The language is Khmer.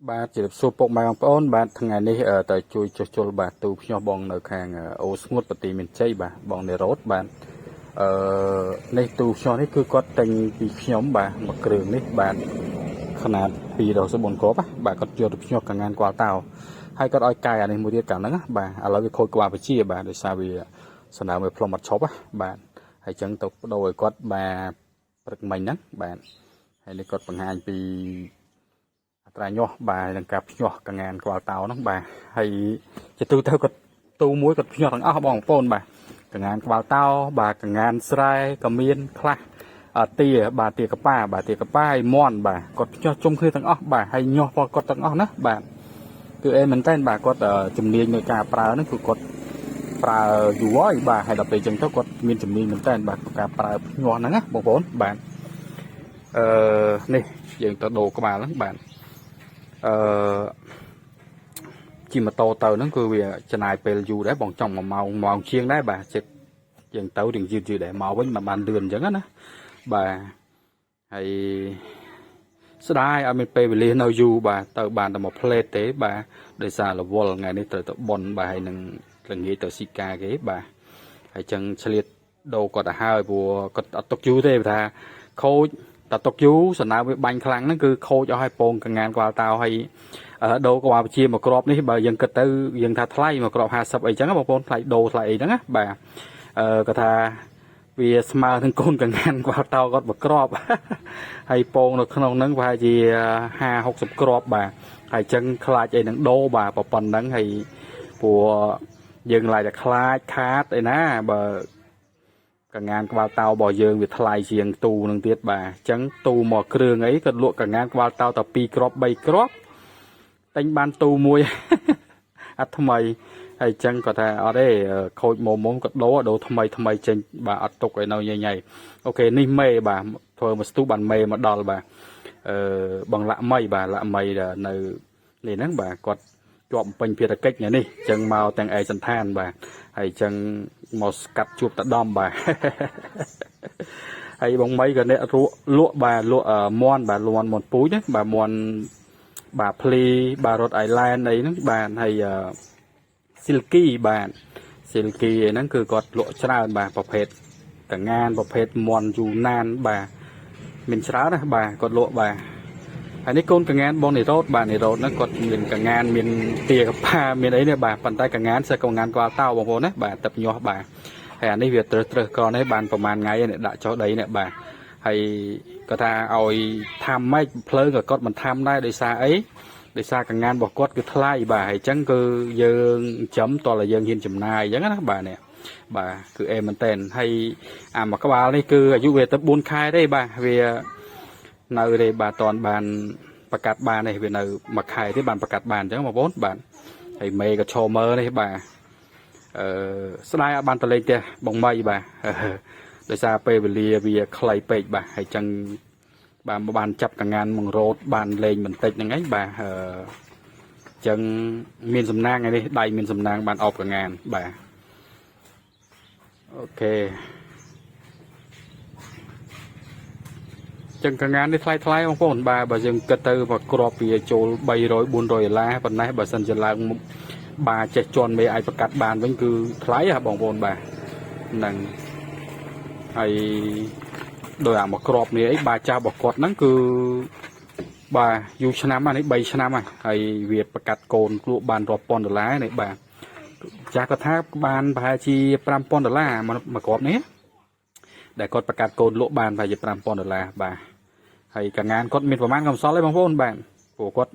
បាទជម្រាបសួរពុកម៉ែបងប្អូនបាទថ្ងៃនេះតើជួយចុះចូលបាទទូខ្ញុំបងនៅខាងអូស្ងួតប្រទីមានជ័យបាទបងនេរ៉ូតបាទនេះទូខ្ញុំនេះគឺគាត់តែងពីខ្ញុំបាទមួយគ្រឿងនេះបាទຂະຫນາດ2.4គ្រាប់បាទគាត់យកទៅខ្ញុំកងានគាត់តោហើយគាត់ឲ្យកែអានេះមួយទៀតកាលហ្នឹងបាទឥឡូវវាខូចក្បាលបជាបាទដោយសារវាសំណើមួយផ្លុំអត់ឈប់បាទហើយចឹងទៅបដូរឲ្យគាត់បាទព្រឹកមិញហ្នឹងបាទហើយនេះគាត់បង្ហាញពីត្រាញាស់បាទនឹងការភ្ញាស់កងានក្បាលតោហ្នឹងបាទហើយជាទូទៅគាត់ទូមួយគាត់ភ្ញាស់ទាំងអស់បងប្អូនបាទកងានក្បាលតោបាទកងានស្រែក៏មានខ្លះទាបាទទាកប៉ាបាទទាកប៉ាហើយមន់បាទគាត់ភ្ញាស់ជុំគ្នាទាំងអស់បាទហើយញាស់ផងគាត់ទាំងអស់ណាបាទគឺអេមែនតើបាទគាត់ជំនាញនៅការប្រើហ្នឹងគឺគាត់ប្រើយូរហើយបាទហើយដល់ពេលចឹងទៅគាត់មានជំនាញមែនតើបាទការប្រើភ្ញាស់ហ្នឹងណាបងប្អូនបាទនេះយើងទៅដូរក្បាលហ្នឹងបាទជិះម៉ូតូទៅហ្នឹងគឺវាចំណាយពេលយូរដែរបងចង់1ម៉ោងជាងដែរបាទចិត្តយើងទៅរៀងយឺតដែរមកវិញមិនបានលឿនអញ្ចឹងណាបាទហើយស្ដាយឲ្យមានពេលវេលានៅយូរបាទទៅបានតែមួយផ្លេតទេបាទដោយសាររវល់ថ្ងៃនេះត្រូវទៅប៉ុនបាទហើយនឹងល្ងាចទៅស៊ីកាគេបាទហើយចឹងឆ្លៀតដូរគាត់ទៅហើយព្រោះគាត់អត់ទុកយូរទេថាខូចតែទុកយូរសំណើវាបាញ់ខ្លាំងហ្នឹងគឺខូចអស់ឲ្យពងកងានក្បាលតោហើយដូរក្បាលជាមួយគ្រាប់នេះបើយើងគិតទៅយើងថាថ្លៃមួយគ្រាប់50អីចឹងបងប្អូនថ្លៃដូរថ្លៃអីហ្នឹងណាបាទគាត់ថាវាស្មើនឹងកូនកងានក្បាលតោគាត់មួយគ្រាប់ហើយពងនៅក្នុងហ្នឹងប្រហែលជា50-60គ្រាប់បាទហើយចឹងខ្លាចអីនឹងដូរបាទប៉ុណ្ណឹងហើយព្រោះយើងឡាយតែខ្លាចខាតអីណាបើកងានក្បាលតោរបស់យើងវាថ្លៃជាងទូនឹងទៀតបាទអញ្ចឹងទូមកគ្រឿងអីក៏លក់កងានក្បាលតោតែ2គ្រាប់3គ្រាប់តែញបានទូមួយអត់ថ្មីហើយអញ្ចឹងគាត់ថាអត់ទេខូចមុំក៏ដូរថ្មីចេញបាទអត់ទុកឲ្យនៅញ៉ៃអូខេនេះមេបាទធ្វើមកស្ទូបានមេមកដល់បាទបងលាក់មីបាទលាក់មីនៅនេះហ្នឹងបាទគាត់ជាប់ពេញភារកិច្ចនេះអញ្ចឹងមកទាំងឯកសន្តានបាទហើយអញ្ចឹងមកស្កាត់ជួបតដំបាទហើយបងមីក៏អ្នកលក់បាទលក់មន់បាទលន់មន់ពូជណាបាទមន់បាទភ្លីបាទរ៉ូតអៃឡែនអីហ្នឹងបាទហើយស៊ីលគីបាទស៊ីលគីហ្នឹងគឺគាត់លក់ច្រើនបាទប្រភេទកងានប្រភេទមន់យូណានបាទមានច្រើនណាបាទគាត់លក់បាទហើយនេះកូនកងានបងនេរ៉ូតបាទនេរ៉ូតហ្នឹងគាត់មានកងានមានទាកប៉ាមានអីនេះបាទប៉ុន្តែកងានសិស្សកងានក្បាលតោបងប្អូនណាបាទទឹកញាស់បាទហើយអានេះវាត្រឹសក្រនេះបានប្រហែលថ្ងៃនេះដាក់ចុះដីនេះបាទហើយគាត់ថាឲ្យថាម៉េចភ្លើងក៏គាត់មិនថាដែរដោយសារអីដោយសារកងានរបស់គាត់គឺថ្លៃបាទហើយអញ្ចឹងគឺយើងចំតលយើងហ៊ានចំណាយអញ្ចឹងណាបាទនេះបាទគឺអេមែនតើហើយអាមួយក្បាលនេះគឺអាយុវាទៅ4ខែទេបាទវានៅទេបាទតនបានប្រកាសបាននេះវានៅមួយខែទេបានប្រកាសបានអញ្ចឹងបងប្អូនបាទហើយមេក៏ឈរមើលនេះបាទស្ដាយអត់បានទៅលេងផ្ទះបងមីបាទដោយសារពេលវេលាវាខ្លីពេកបាទហើយចឹងបានចាប់កងានមករោតបានលេងបន្តិចហ្នឹងឯងបាទចឹងមានសំណាងឯនេះដៃមានសំណាងបានអបកងានបាទអូខេចឹងកងាននេះថ្លៃបងប្អូនបាទបើយើងគិតទៅមកគ្រាប់វាចូល300-400ដុល្លារប៉ុណ្ណេះបើសិនជាឡើងបាទចេះជន់មេអាចប្រកាសបានវិញគឺថ្លៃបងប្អូនបាទហ្នឹងហើយដោយអាមកគ្រាប់នេះអីបាទចាស់របស់គាត់ហ្នឹងគឺបាទយូរឆ្នាំហ្នឹង3ឆ្នាំហើយវាប្រកាសកូនលក់បានរាប់ពាន់ដុល្លារនេះបាទចាស់គាត់ថាបានប្រហែលជា5000ដុល្លារមកគ្រាប់នេះដែលគាត់ប្រកាសកូនលក់បានប្រហែលជា5000ដុល្លារបាទហើយកងានគាត់មានប្រមាណកំសល់ទេបងប្អូនបាទព្រោះគាត់